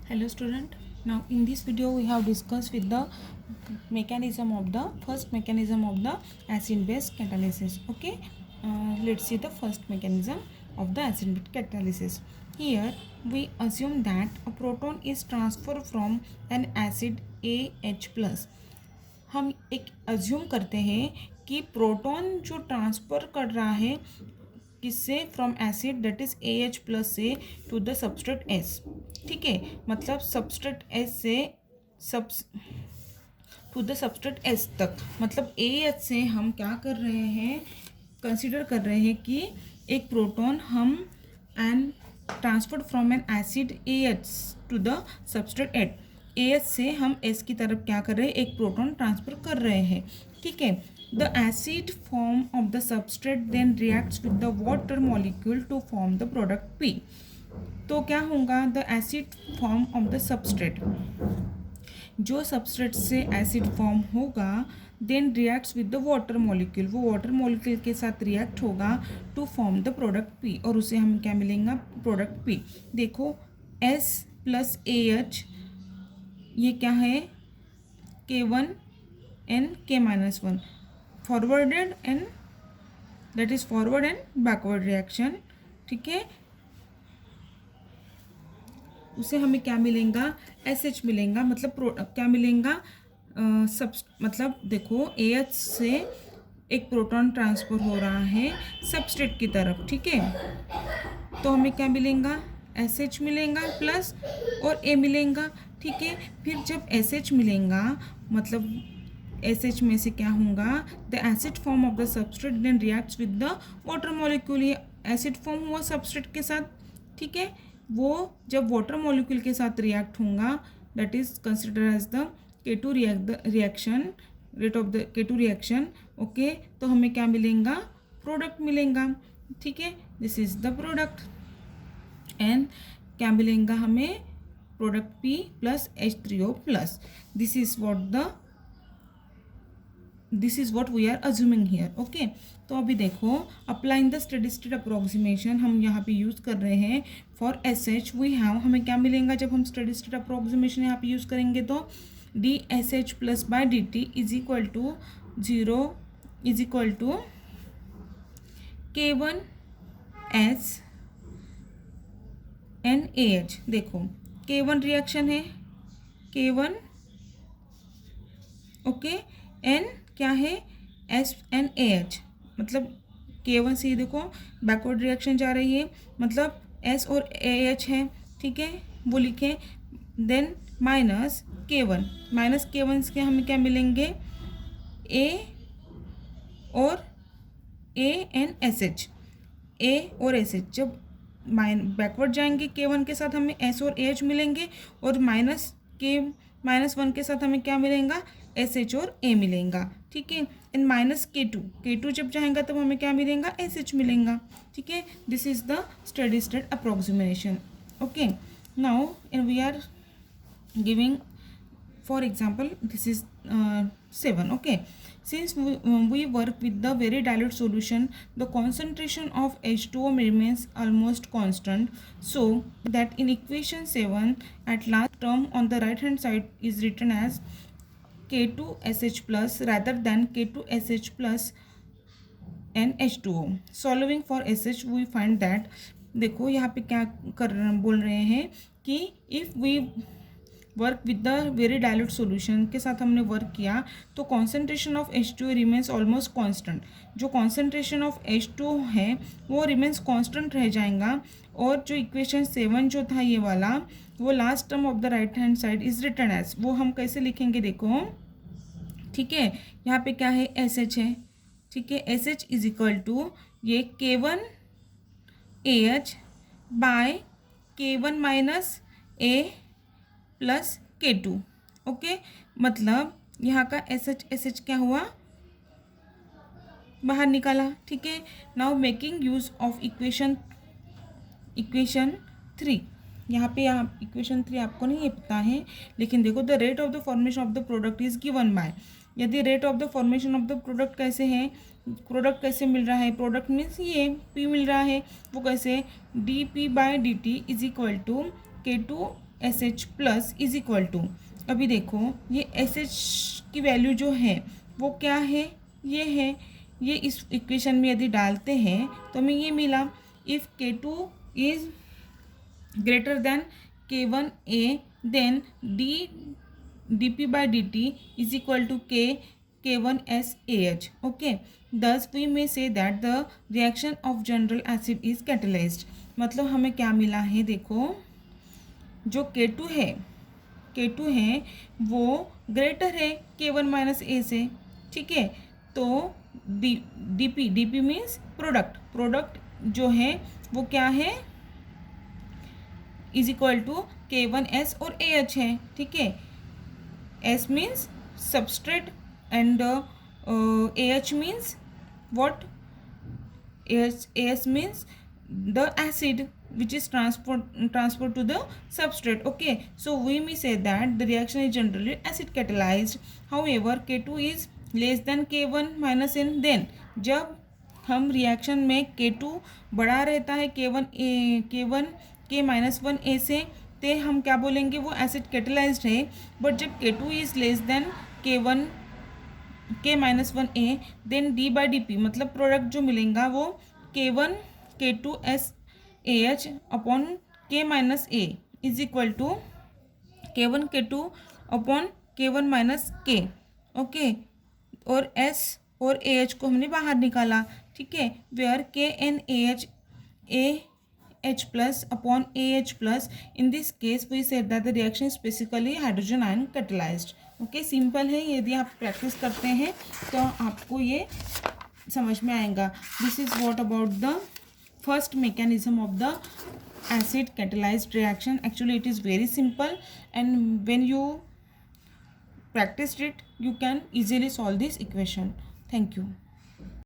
Hello student. Now in this video we have discussed with the mechanism of the first mechanism of the acid base catalysis. Okay, let's see the first mechanism of the acid base catalysis. Here we assume that a proton is transferred from an acid AH plus. हम एक assume करते हैं कि proton जो transfer कर रहा है किससे, from acid that is AH plus से टू द सबस्ट्रेट S. ठीक है, मतलब सबस्ट्रेट S से टू द सबस्ट्रेट S तक, मतलब AH से हम क्या कर रहे हैं, कंसिडर कर रहे हैं कि एक प्रोटॉन हम and transferred from an acid AH to the substrate at. AH से हम S की तरफ क्या कर रहे हैं, एक प्रोटॉन ट्रांसफर कर रहे हैं. ठीक है, the acid form of the substrate then reacts with the water molecule to form the product P. तो क्या होगा, the acid form of the substrate, जो सबस्ट्रेट से एसिड फॉर्म होगा then reacts with the water molecule, वो water molecule के साथ react होगा to form the product P, और उसे हम क्या मिलेगा, प्रोडक्ट P. देखो S प्लस AH ये क्या है, K1 and K-1 forwarded and that is forward and backward reaction. ठीक है, उसे हमें क्या मिलेगा, SH मिलेगा, मतलब क्या मिलेगा, मतलब देखो AH से एक प्रोटॉन ट्रांसफर हो रहा है सबस्ट्रेट की तरफ. ठीक है, तो हमें क्या मिलेगा, SH मिलेगा प्लस और A मिलेगा. ठीक है, फिर जब SH मिलेगा मतलब SH में से क्या होगा, the acid form of the substrate then reacts with the water molecule. ये एसिड फॉर्म हुआ सबस्ट्रेट के साथ. ठीक है, वो जब वाटर मॉलिक्यूल के साथ रिएक्ट होगा that is consider as the K2 reaction, rate of the K2 reaction. Okay, तो हमें क्या मिलेगा, प्रोडक्ट मिलेगा. ठीक है, this is the product and क्या मिलेगा हमें, product P plus H3O plus. This is what we are assuming here. Okay, तो अभी देखो, applying the steady state approximation हम यहाँ पे यूज़ कर रहे हैं फॉर SH. वी हैव, हमें क्या मिलेगा जब हम स्टेडी स्टेट अप्रोक्सीमेशन यहाँ पे यूज़ करेंगे, तो dSH plus by dt is equal to 0 is equal to K1S and AH. देखो K1 रिएक्शन है, K1 ओके, एन क्या है, SNAH, मतलब K1 से देखो बैकवर्ड रिएक्शन जा रही है, मतलब S और AH है. ठीक है, वो लिखें, देन माइनस K1 के हमें क्या मिलेंगे, A और ANSH, A और SH. जब बैकवर्ड जाएंगे K1 के साथ हमें S और AH मिलेंगे, और -1 के साथ हमें क्या मिलेगा, SH और A मिलेगा. ठीक है, एंड माइनस K2 जब जाएगा तब हमें क्या मिलेगा, SH मिलेगा. ठीक है, this is the steady state approximation. Okay, now we are giving for example this is 7. Okay, since we work with the very dilute solution, the concentration of H2O remains almost constant, so that in equation 7 at last term on the right hand side is written as K2SH plus rather than K2SH plus and H2O. Solving for SH we find that, देखो यहाँ पे क्या बोल रहे हैं कि if we work with the very dilute solution के साथ हमने वर्क किया तो concentration of H2O remains almost constant. जो कॉन्सेंट्रेशन ऑफ H2O है वो रिमेन्स कांस्टेंट रह जाएगा, और जो इक्वेशन 7 जो था ये वाला, वो last term of the right hand side is written as, वो हम कैसे लिखेंगे देखो. ठीक है, यहाँ पे क्या है, SH है. ठीक है, SH इज इक्वल टू ये K1AH by K1 minus A plus K2. Okay, मतलब यहाँ का SH क्या हुआ, बाहर निकाला. ठीक है, now making use of equation 3. यहाँ पे इक्वेशन 3 आपको नहीं ये पता है, लेकिन देखो the rate of the formation of the product is given by. यदि rate of the formation of the product कैसे है, प्रोडक्ट कैसे मिल रहा है, प्रोडक्ट मीन्स ये P मिल रहा है, वो कैसे, dP by dt is equal to K2 S H plus is equal to, अभी देखो ये एस एच की वैल्यू जो है वो क्या है, ये है, ये इस इक्वेशन में यदि डालते हैं तो हमें ये मिला, if K2 is greater than K1A, then dP by dt is equal to K1SAH. Okay, thus we may say that the reaction of general acid is catalyzed. मतलब हमें क्या मिला है, देखो जो K2 है वो ग्रेटर है K1 माइनस ए से, ठीक है। तो डीपी मीन्स प्रोडक्ट जो है वो क्या है, इज इक्वल टू K1S और AH है, ठीक है। S means substrate and AH means what, AS means the acid which is transferred to the substrate. Okay, so we may say that the reaction is generally acid catalyzed. However, K2 is less than K1 minus n, then जब हम reaction में K2 बड़ा रहता है K1 K minus 1 से, ते हम क्या बोलेंगे, वो एसिड कैटेलाइज्ड है। बट जब K2 is less than K minus 1 then D by D P, मतलब प्रोडक्ट जो मिलेगा वो K1 K2SAH upon K minus A is equal to K1 K2 upon K1 minus K। Okay, और S और AH को हमने बाहर निकाला, ठीक है, where KNAH AH plus upon AH plus. In this case we said that the reaction is basically hydrogen ion catalyzed. Okay, simple है, यदि आप प्रैक्टिस करते हैं तो आपको ये समझ में आएगा. This is what about the first mechanism of the acid catalyzed reaction. Actually it is very simple, and when you practiced it you can easily solve this equation. Thank you.